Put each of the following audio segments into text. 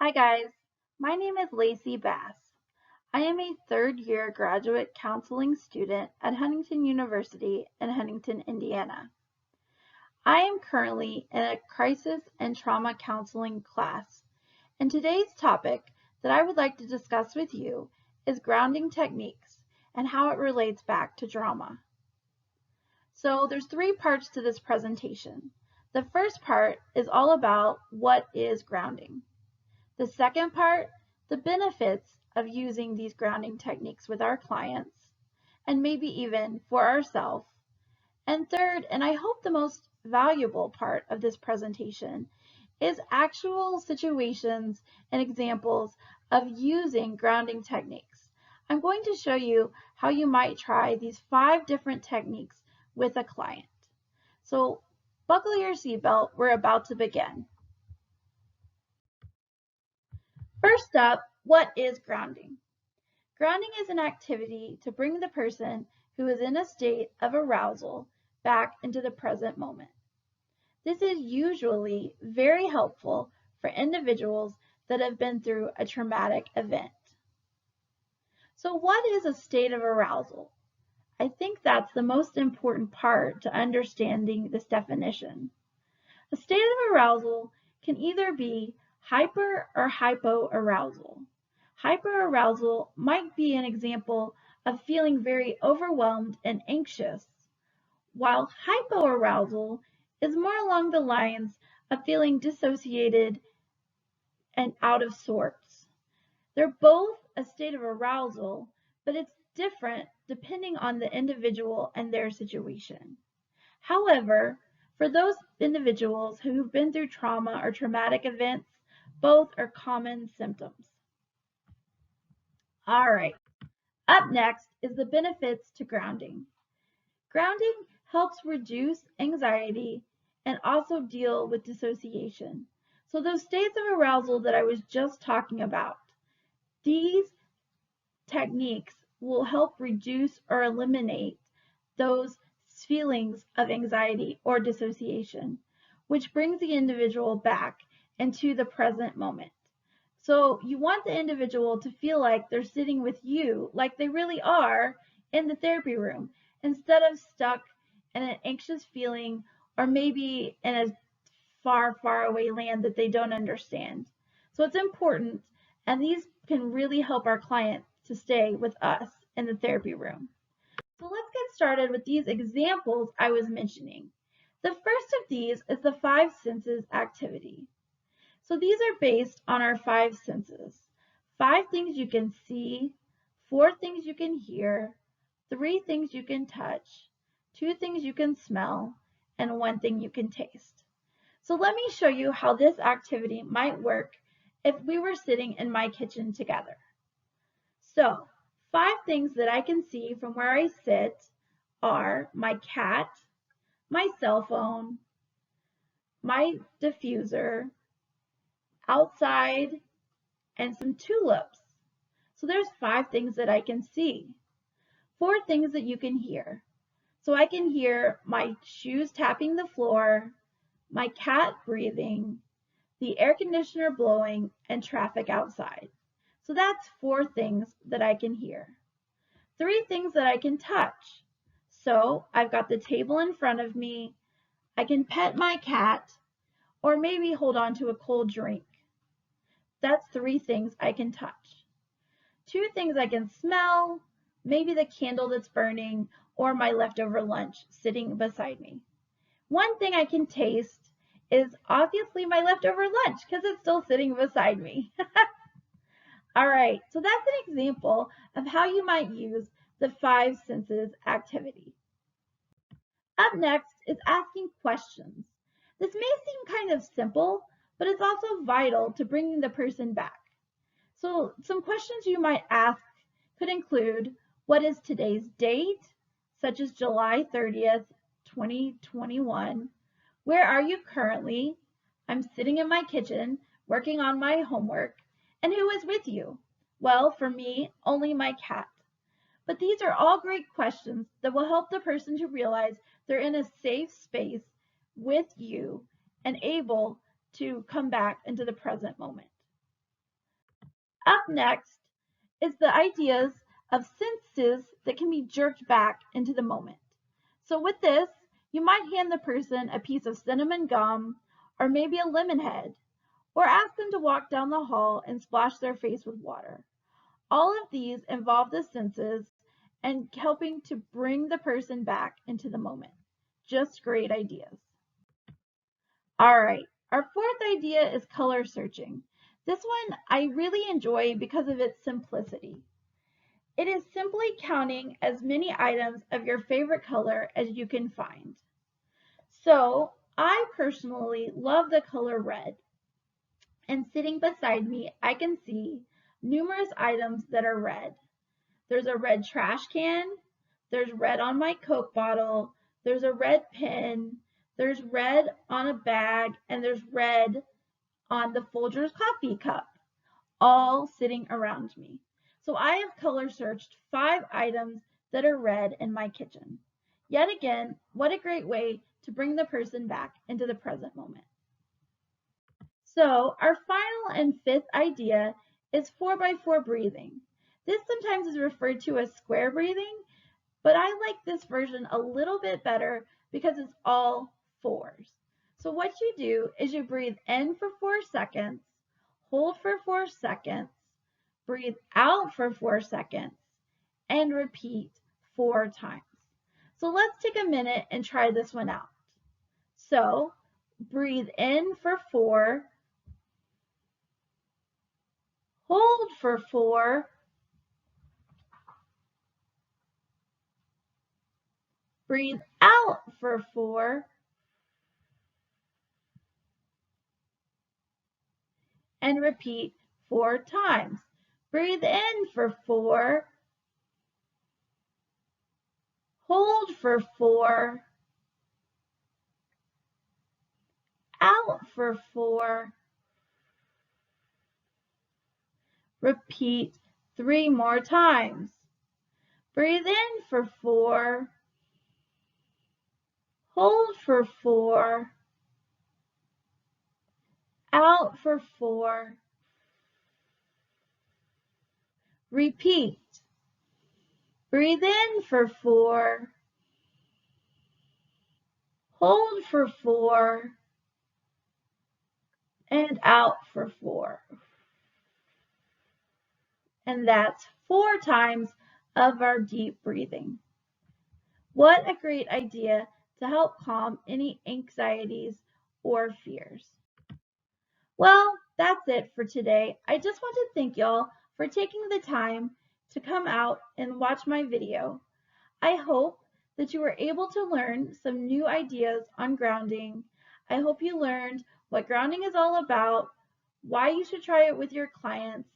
Hi guys, my name is Lacey Bass. I am a third year graduate counseling student at Huntington University in Huntington, Indiana. I am currently in a crisis and trauma counseling class, and today's topic that I would like to discuss with you is grounding techniques and how it relates back to trauma. So there's three parts to this presentation. The first part is all about what is grounding. The second part, the benefits of using these grounding techniques with our clients, and maybe even for ourselves. And third, and I hope the most valuable part of this presentation, is actual situations and examples of using grounding techniques. I'm going to show you how you might try these 5 different techniques with a client. So buckle your seatbelt, we're about to begin. First up, what is grounding? Grounding is an activity to bring the person who is in a state of arousal back into the present moment. This is usually very helpful for individuals that have been through a traumatic event. So what is a state of arousal? I think that's the most important part to understanding this definition. A state of arousal can either be hyper or hypoarousal. Hyperarousal might be an example of feeling very overwhelmed and anxious, while hypoarousal is more along the lines of feeling dissociated and out of sorts. They're both a state of arousal, but it's different depending on the individual and their situation. However, for those individuals who've been through trauma or traumatic events, both are common symptoms. All right, up next is the benefits to grounding. Grounding helps reduce anxiety and also deal with dissociation. So those states of arousal that I was just talking about, these techniques will help reduce or eliminate those feelings of anxiety or dissociation, which brings the individual back into the present moment. So you want the individual to feel like they're sitting with you, like they really are in the therapy room, instead of stuck in an anxious feeling or maybe in a far, far away land that they don't understand. So it's important, and these can really help our client to stay with us in the therapy room. So let's get started with these examples I was mentioning. The first of these is the 5 senses activity. So these are based on our 5 senses. 5 things you can see, 4 things you can hear, 3 things you can touch, 2 things you can smell, and 1 thing you can taste. So let me show you how this activity might work if we were sitting in my kitchen together. So 5 things that I can see from where I sit are my cat, my cell phone, my diffuser, outside, and some tulips. So there's 5 things that I can see. 4 things that you can hear. So I can hear my shoes tapping the floor, my cat breathing, the air conditioner blowing, and traffic outside. So that's 4 things that I can hear. 3 things that I can touch. So I've got the table in front of me, I can pet my cat, or maybe hold on to a cold drink. That's 3 things I can touch. 2 things I can smell, maybe the candle that's burning, or my leftover lunch sitting beside me. 1 thing I can taste is obviously my leftover lunch because it's still sitting beside me. All right, so that's an example of how you might use the 5 senses activity. Up next is asking questions. This may seem kind of simple, but it's also vital to bringing the person back. So some questions you might ask could include, what is today's date, such as July 30th, 2021? Where are you currently? I'm sitting in my kitchen working on my homework. And who is with you? Well, for me, only my cat. But these are all great questions that will help the person to realize they're in a safe space with you and able to come back into the present moment. Up next is the ideas of senses that can be jerked back into the moment. So with this, you might hand the person a piece of cinnamon gum or maybe a lemon head, or ask them to walk down the hall and splash their face with water. All of these involve the senses and helping to bring the person back into the moment. Just great ideas. All right, our fourth idea is color searching. This one I really enjoy because of its simplicity. It is simply counting as many items of your favorite color as you can find. So I personally love the color red. And sitting beside me, I can see numerous items that are red. There's a red trash can, there's red on my Coke bottle, there's a red pen, there's red on a bag, and there's red on the Folgers coffee cup, all sitting around me. So I have color searched 5 items that are red in my kitchen. Yet again, what a great way to bring the person back into the present moment. So our final and 5th idea is 4x4 breathing. This sometimes is referred to as square breathing, but I like this version a little bit better because it's all 4s. So what you do is you breathe in for 4 seconds, hold for 4 seconds, breathe out for 4 seconds, and repeat 4 times. So let's take a minute and try this one out. So breathe in for 4, hold for 4, breathe out for 4, and repeat 4 times. Breathe in for 4, hold for 4, out for 4, repeat 3 more times. Breathe in for 4, hold for 4, out for 4, repeat. Breathe in for 4, hold for 4, and out for 4. And that's 4 times of our deep breathing. What a great idea to help calm any anxieties or fears. Well, that's it for today. I just want to thank y'all for taking the time to come out and watch my video. I hope that you were able to learn some new ideas on grounding. I hope you learned what grounding is all about, why you should try it with your clients,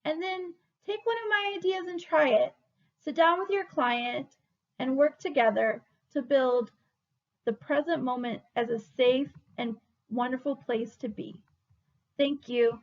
and then take one of my ideas and try it. Sit down with your client and work together to build the present moment as a safe and wonderful place to be. Thank you.